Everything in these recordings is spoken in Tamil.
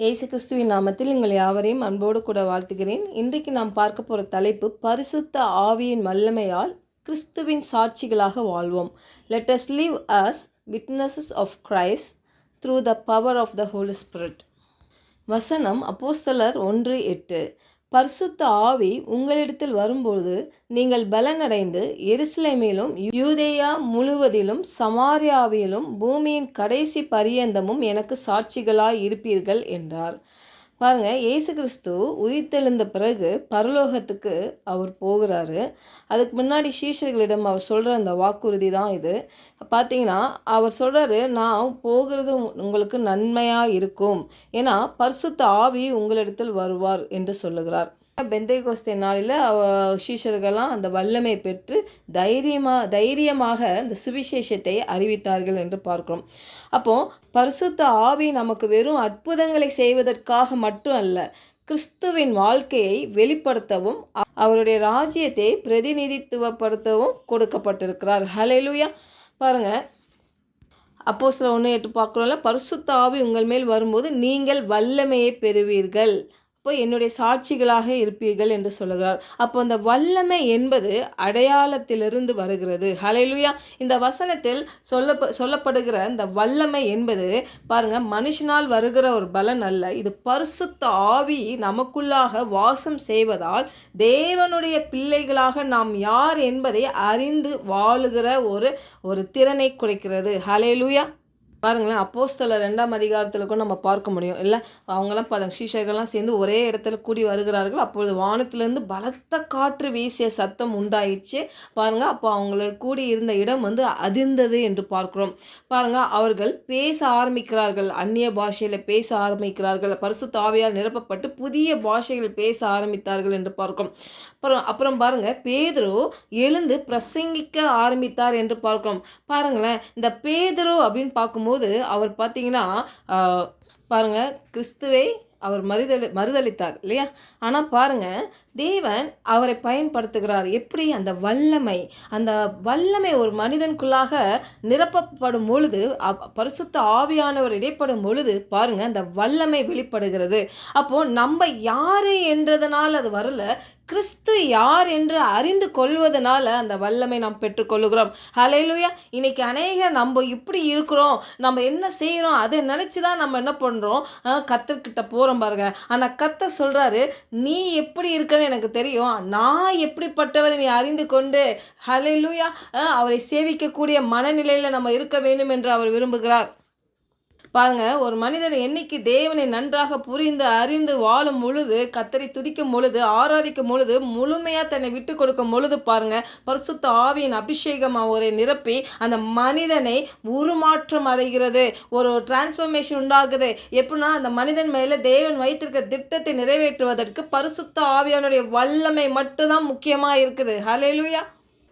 இயேசு கிறிஸ்துவின் நாமத்தில் உங்கள் யாவரையும் அன்போடு கூட வாழ்த்துகிறேன். இன்றைக்கு நாம் பார்க்க போகிற தலைப்பு பரிசுத்த ஆவியின் வல்லமையால் கிறிஸ்துவின் சாட்சிகளாக வாழ்வோம். Let us live as witnesses of Christ through the power of the Holy Spirit. வசனம் அப்போஸ்தலர் 1:8. பரிசுத்த ஆவி உங்களிடத்தில் வரும்போது நீங்கள் பலனடைந்து எருசலேமிலும் யூதேயா முழுவதிலும் சமாரியாவிலும் பூமியின் கடைசி பரியந்தமும் எனக்கு சாட்சிகளாய் இருப்பீர்கள் என்றார். பாருங்க, இயேசு கிறிஸ்து உயிர்த்தெழுந்த பிறகு பரலோகத்துக்கு அவர் போகிறாரு. அதுக்கு முன்னாடி சீஷர்களிடம் அவர் சொல்கிற அந்த வாக்குறுதி தான் இது. பார்த்தீங்கன்னா அவர் சொல்கிறாரு, நான் போகிறது உங்களுக்கு நன்மையாக இருக்கும், ஏன்னா பரிசுத்த ஆவி உங்களிடத்தில் வருவார் என்று சொல்லுகிறார். பெந்தைகோஸ்தே நாளில் சீஷர்கள்லாம் அந்த வல்லமை பெற்று தைரியமாக அந்த சுவிசேஷத்தை அறிவித்தார்கள் என்று பார்க்கிறோம். அப்போது பரிசுத்த ஆவி நமக்கு வெறும் அற்புதங்களை செய்வதற்காக மட்டும் அல்ல, கிறிஸ்துவின் வாழ்க்கையை வெளிப்படுத்தவும் அவருடைய ராஜ்யத்தை பிரதிநிதித்துவப்படுத்தவும் கொடுக்கப்பட்டிருக்கிறார். ஹல்லேலூயா. பாருங்கள், அப்போஸ்தலர் 1:8 பார்க்குறோம்ல, பரிசுத்த ஆவி உங்கள் மேல் வரும்போது நீங்கள் வல்லமையை பெறுவீர்கள், அப்போ என்னுடைய சாட்சிகளாக இருப்பீர்கள் என்று சொல்லுகிறார். அப்போ அந்த வல்லமை என்பது அடையாளத்திலிருந்து வருகிறது. ஹல்லேலூயா. இந்த வசனத்தில் சொல்லப்படுகிற இந்த வல்லமை என்பது பாருங்க, மனுஷனால் வருகிற ஒரு பலன் அல்ல. இது பரிசுத்த ஆவி நமக்குள்ளாக வாசம் செய்வதால் தேவனுடைய பிள்ளைகளாக நாம் யார் என்பதை அறிந்து வாழுகிற ஒரு திறனை குறைக்கிறது. ஹல்லேலூயா. பாருங்களேன், அப்போஸ்தலர் 2ஆம் அதிகாரத்தில் கூட நம்ம பார்க்க முடியும் இல்லை, அவங்களாம் சீஷர்கள்லாம் சேர்ந்து ஒரே இடத்துல கூடி வருகிறார்கள். அப்பொழுது வானத்திலிருந்து பலத்த காற்று வீசிய சத்தம் உண்டாயிடுச்சு. பாருங்கள், அப்போ அவங்களோட கூடி இருந்த இடம் அதிர்ந்தது என்று பார்க்குறோம். பாருங்கள், அவர்கள் பேச ஆரம்பிக்கிறார்கள், அந்நிய பாஷையில் பேச ஆரம்பிக்கிறார்கள், பரிசுத்த ஆவியால் நிரப்பப்பட்டு புதிய பாஷைகள் பேச ஆரம்பித்தார்கள் என்று பார்க்கிறோம். அப்புறம் பாருங்கள், பேதுரு எழுந்து பிரசங்கிக்க ஆரம்பித்தார் என்று பார்க்கிறோம். பாருங்களேன், இந்த பேதுரு அப்படின்னு பார்க்கும்போது அவர் பார்த்தீங்கன்னா பாருங்கள், கிறிஸ்துவை அவர் மறுதளித்தார் இல்லையா. ஆனால் பாருங்கள், தேவன் அவரை பயன்படுத்துகிறார். எப்படி? அந்த வல்லமை ஒரு மனிதனுக்குள்ளாக நிரப்பப்படும் பொழுது, பரிசுத்த ஆவியானவர் இடைப்படும் பொழுது பாருங்கள், அந்த வல்லமை வெளிப்படுகிறது. அப்போது நம்ம யார் என்றதனால் அது வரல, கிறிஸ்து யார் என்று அறிந்து கொள்வதனால அந்த வல்லமை நாம் பெற்றுக்கொள்ளுகிறோம். ஹல்லேலூயா. இன்னைக்கு அநேகர் நம்ம இப்படி இருக்கிறோம், நம்ம என்ன செய்கிறோம் அதை நினச்சி தான் நம்ம என்ன பண்ணுறோம், கர்த்தர்கிட்ட போகிறோம் பாருங்க. ஆனால் கர்த்தர் சொல்கிறாரு, நீ எப்படி இருக்கன்னு எனக்கு தெரியும், நான் எப்படிப்பட்டவரை நீ அறிந்து கொண்டு ஹல்லேலூயா அவரை சேவிக்கக்கூடிய மனநிலையில் நம்ம இருக்க வேண்டும் என்று அவர் விரும்புகிறார். பாருங்க, ஒரு மனிதன் என்னைக்கு தேவனை நன்றாக புரிந்து அறிந்து வாழும் பொழுது, கர்த்தரை துதிக்கும் பொழுது, ஆராதிக்கும் பொழுது, முழுமையாக தன்னை விட்டு கொடுக்கும் பொழுது பாருங்க, பரிசுத்த ஆவியின் அபிஷேகம் அவரை நிரப்பி அந்த மனிதனை உருமாற்றம் அடைகிறது, ஒரு டிரான்ஸ்ஃபர்மேஷன் உண்டாகுது. எப்படின்னா, அந்த மனிதன் மேலே தேவன் வைத்திருக்க திட்டத்தை நிறைவேற்றுவதற்கு பரிசுத்த ஆவியானுடைய வல்லமை மட்டும்தான் முக்கியமாக இருக்குது. ஹல்லேலூயா.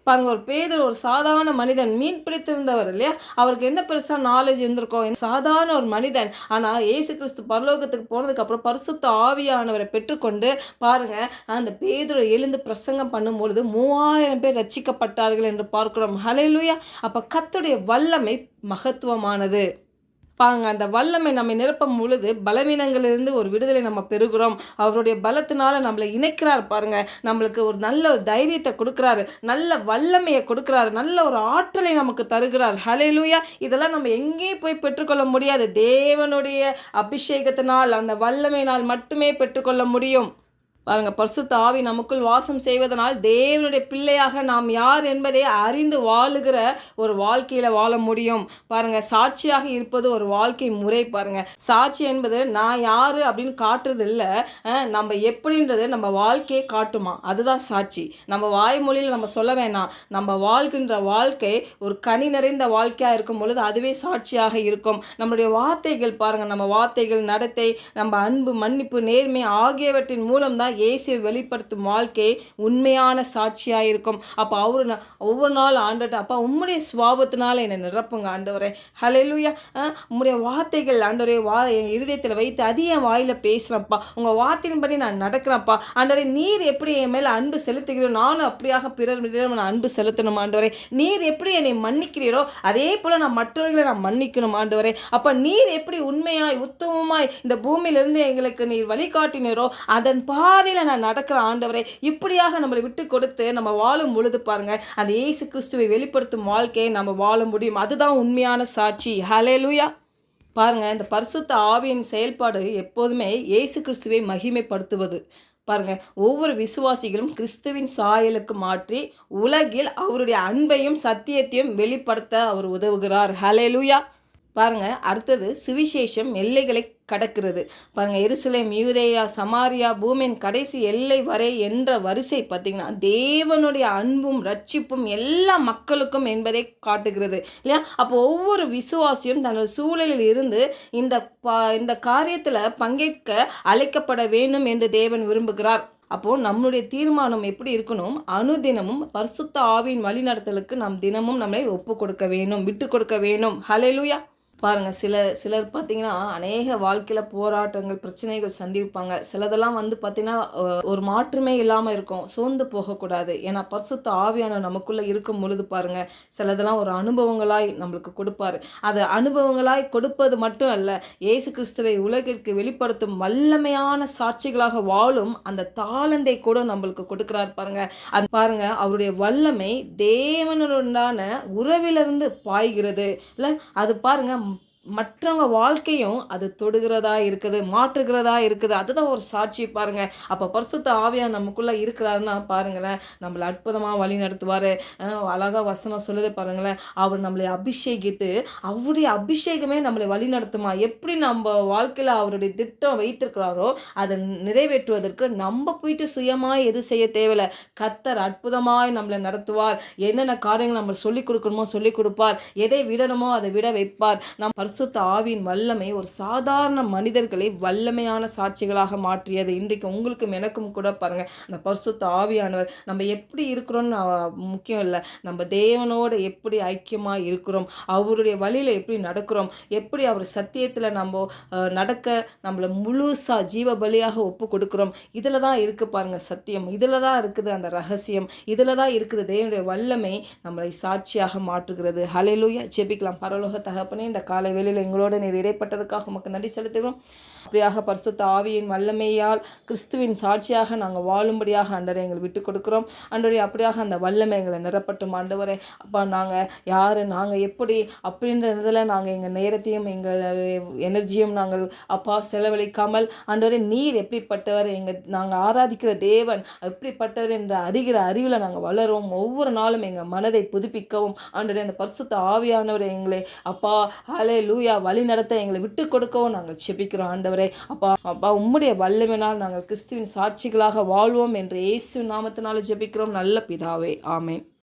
பாருங்க, ஒரு பேதுரு ஒரு சாதாரண மனிதன், மீன் பிடித்திருந்தவர் இல்லையா, அவருக்கு என்ன பெருசாக நாலேஜ் இருந்திருக்கும், சாதாரண ஒரு மனிதன். ஆனால் இயேசு கிறிஸ்து பரலோகத்துக்கு போனதுக்கப்புறம் பரிசுத்த ஆவியானவரை பெற்றுக்கொண்டு பாருங்க, அந்த பேதுரு எழுந்து பிரசங்கம் பண்ணும்பொழுது 3000 பேர் ரட்சிக்கப்பட்டார்கள் என்று பார்க்கிறோம். ஹல்லேலூயா. அப்போ கர்த்தருடைய வல்லமை மகத்துவமானது. பாருங்க, அந்த வல்லமை நம்மை நிரப்பும் பொழுது பலவீனங்களிலிருந்து ஒரு விடுதலை நம்ம பெறுகிறோம். அவருடைய பலத்தினால நம்மளை இணைக்கிறார். பாருங்க, நம்மளுக்கு ஒரு நல்ல தைரியத்தை கொடுக்குறாரு, நல்ல வல்லமையை கொடுக்குறாரு, நல்ல ஒரு ஆற்றலை நமக்கு தருகிறார். ஹல்லேலூயா. இதெல்லாம் நம்ம எங்கேயும் போய் பெற்றுக்கொள்ள முடியாது, தேவனுடைய அபிஷேகத்தினால் அந்த வல்லமையினால் மட்டுமே பெற்றுக்கொள்ள முடியும். பாருங்கள், பரிசுத்த ஆவி நமக்குள் வாசம் செய்வதனால் தேவனுடைய பிள்ளையாக நாம் யார் என்பதை அறிந்து வாழுகிற ஒரு வாழ்க்கையில் வாழ முடியும். பாருங்கள், சாட்சியாக இருப்பது ஒரு வாழ்க்கை முறை. பாருங்கள், சாட்சி என்பது நான் யார் அப்படின்னு காட்டுறது இல்லை, நம்ம எப்படின்றது நம்ம வாழ்க்கையை காட்டுமா, அதுதான் சாட்சி. நம்ம வாய்மொழியில் நம்ம சொல்ல வேணாம், நம்ம வாழ்கின்ற வாழ்க்கை ஒரு கனி நிறைந்த வாழ்க்கையாக இருக்கும் பொழுது அதுவே சாட்சியாக இருக்கும். நம்முடைய வார்த்தைகள் பாருங்கள், நம்ம வார்த்தைகள், நடத்தை, நம்ம அன்பு, மன்னிப்பு, நேர்மை ஆகியவற்றின் மூலம் தான் இயேசுவை வெளிப்படுத்தும் வாழ்க்கை உண்மையான சாட்சியாக இருக்கும். அப்போ அவரு ஒவ்வொரு நாள் ஆண்டவர்ட்ட, அப்பா உம்முடைய சுவாபத்தினால என்னை நிரப்புங்க ஆண்டவரே, ஹல்லேலூயா. உம்முடைய வார்த்தைகள் ஆண்டவரே என் இருதயத்தில் வைத்து அது என் வாயில் பேசுகிறேன்ப்பா, உங்கள் வார்த்தையின்படி நான் நடக்கிறேன்ப்பா ஆண்டவரே. நீர் எப்படி என் மேலே அன்பு செலுத்துகிறோம், நானும் அப்படியாக பிறரிடம் நான் அன்பு செலுத்தணும் ஆண்டவரே. நீர் எப்படி என்னை மன்னிக்கிறீரோ அதே போல் நான் மற்றவர்களை நான் மன்னிக்கணும் ஆண்டவரே. அப்போ நீர் எப்படி உண்மையாய் உத்தமமாய் இந்த பூமியிலிருந்து எங்களுக்கு நீர் வழிகாட்டினரோ அதன் பாதையில் நான் நடக்கிற ஆண்டவரே. இப்படியாக நம்மளை விட்டு கொடுத்து நம்ம வாழும் பொழுது பாருங்க, அந்த இயேசு கிறிஸ்துவை வெளிப்படுத்தும் வாழ்க்கையை நம்ம வாழ முடியும். அதுதான் உண்மையான சாட்சி. ஹல்லேலூயா. பாருங்க, இந்த பரிசுத்த ஆவியின் செயல்பாடு எப்போதுமே இயேசு கிறிஸ்துவை மகிமைப்படுத்துவது. பாருங்க, ஒவ்வொரு விசுவாசிகளும் கிறிஸ்துவின் சாயலுக்கு மாற்றி உலகில் அவருடைய அன்பையும் சத்தியத்தையும் வெளிப்படுத்த அவர் உதவுகிறார். ஹல்லேலூயா. பாருங்க, அடுத்தது சுவிசேஷம் எல்லைகளை கடக்கிறது. பாருங்க, எருசலேம், யூதேயா, சமாரியா, பூமியின் கடைசி எல்லை வரை என்ற வரிசை பார்த்தீங்கன்னா தேவனுடைய அன்பும் ரட்சிப்பும் எல்லா மக்களுக்கும் என்பதை காட்டுகிறது இல்லையா? அப்போ ஒவ்வொரு விசுவாசியும் தனது சூழலில் இருந்து இந்த காரியத்தில் பங்கேற்க அழைக்கப்பட வேண்டும் என்று தேவன் விரும்புகிறார். அப்போது நம்மளுடைய தீர்மானம் எப்படி இருக்கணும்? அனுதினமும் பரிசுத்த ஆவியின் வழிநடத்தலுக்கு நாம் தினமும் நம்மை ஒப்பு கொடுக்க வேணும், விட்டு கொடுக்க வேணும். ஹல்லேலூயா. பாருங்கள், சிலர் பார்த்திங்கன்னா அநேக வாழ்க்கையில் போராட்டங்கள் பிரச்சனைகள் சந்திப்பாங்க. சிலதெல்லாம் பார்த்திங்கன்னா ஒரு மாற்றமே இல்லாமல் இருக்கும். சோர்ந்து போகக்கூடாது. ஏன்னா பரிசுத்த ஆவியான நமக்குள்ளே இருக்கும் பொழுது பாருங்கள், சிலதெல்லாம் ஒரு அனுபவங்களாய் நம்மளுக்கு கொடுப்பார். அது அனுபவங்களாய் கொடுப்பது மட்டும் அல்ல, இயேசு கிறிஸ்துவை உலகிற்கு வெளிப்படுத்தும் வல்லமையான சாட்சிகளாக வாழும் அந்த தாளந்தை கூட நம்மளுக்கு கொடுக்குறார் பாருங்கள். அது பாருங்கள், அவருடைய வல்லமை தேவனுடனான உறவிலிருந்து பாய்கிறது இல்லை? அது பாருங்கள், மற்றவங்க வாழ்க்கையும் அது தொடுகிறதா இருக்குது, மாற்றுகிறதா இருக்குது. அதுதான் ஒரு சாட்சி பாருங்கள். அப்போ பரிசுத்த ஆவியார் நமக்குள்ளே இருக்கிறாருன்னா பாருங்களேன், நம்மளை அற்புதமாக வழி நடத்துவார். அழகாக வசனம் சொல்லுது பாருங்களேன், அவர் நம்மளை அபிஷேகித்து அவருடைய அபிஷேகமே நம்மளை வழி நடத்துமா. எப்படி நம்ம வாழ்க்கையில் அவருடைய திட்டம் வைத்திருக்கிறாரோ அதை நிறைவேற்றுவதற்கு நம்ம போயிட்டு சுயமாக எது செய்ய தேவையில்லை. கர்த்தர் அற்புதமாய் நம்மளை நடத்துவார். என்னென்ன காரியங்கள் நம்ம சொல்லிக் கொடுக்கணுமோ சொல்லிக் கொடுப்பார். எதை விடணுமோ அதை விட வைப்பார். நம் பரிசுத்த ஆவியின் வல்லமை ஒரு சாதாரண மனிதர்களை வல்லமையான சாட்சிகளாக மாற்றியது. இன்றைக்கு உங்களுக்கும் எனக்கும் கூட பாருங்கள், அந்த பரிசுத்த ஆவியானவர் நம்ம எப்படி இருக்கிறோன்னு முக்கியம் இல்லை, நம்ம தேவனோடு எப்படி ஐக்கியமாக இருக்கிறோம், அவருடைய வழியில் எப்படி நடக்கிறோம், எப்படி அவர் சத்தியத்தில் நம்ம நடக்க நம்மளை முழுசாக ஜீவ பலியாக ஒப்பு கொடுக்குறோம். இதில் தான் இருக்குது பாருங்கள் சத்தியம். இதில் தான் இருக்குது அந்த ரகசியம். இதில் தான் இருக்குது தேவனுடைய வல்லமை நம்மளை சாட்சியாக மாற்றுகிறது. ஹல்லேலூயா. ஜெபிக்கலாம். பரலோக தகப்பனே, இந்த காலை வேளையில் எங்களோடு நீர் இடைப்பட்டதுக்காக உமக்கு நன்றி செலுத்துகிறோம். அப்படியாக பரிசுத்த ஆவியின் வல்லமையால் கிறிஸ்துவின் சாட்சியாக நாங்கள் வாழும்படியாக ஆண்டவரை எங்களை விட்டு கொடுக்குறோம். ஆண்டவரே, அப்படியாக அந்த வல்லமை எங்களை நிரப்பட்டும் ஆண்டவரே. அப்பா, நாங்கள் யார், நாங்கள் எப்படி அப்படின்றதில் நாங்கள் எங்கள் நேரத்தையும் எங்கள் எனர்ஜியும் நாங்கள் அப்பா செலவழிக்காமல் ஆண்டவரே நீர் எப்படிப்பட்டவர், நாங்கள் ஆராதிக்கிற தேவன் எப்படிப்பட்டவர் என்ற அறிவில் நாங்கள் வளரும். ஒவ்வொரு நாளும் எங்கள் மனதை புதுப்பிக்கவும் ஆண்டவரே அந்த பரிசுத்த ஆவியானவர் எங்களை அப்பா ஹல்லேலூயா வழி நடத்த எங்களை விட்டு கொடுக்கவும் நாங்கள் செபிக்கிறோம் ஆண்டவரே. அப்பா உம்முடைய வல்லமையினால் நாங்கள் கிறிஸ்துவின் சாட்சிகளாக வாழ்வோம் என்று இயேசு நாமத்தினால ஜெபிக்கிறோம் நல்ல பிதாவே. ஆமென்.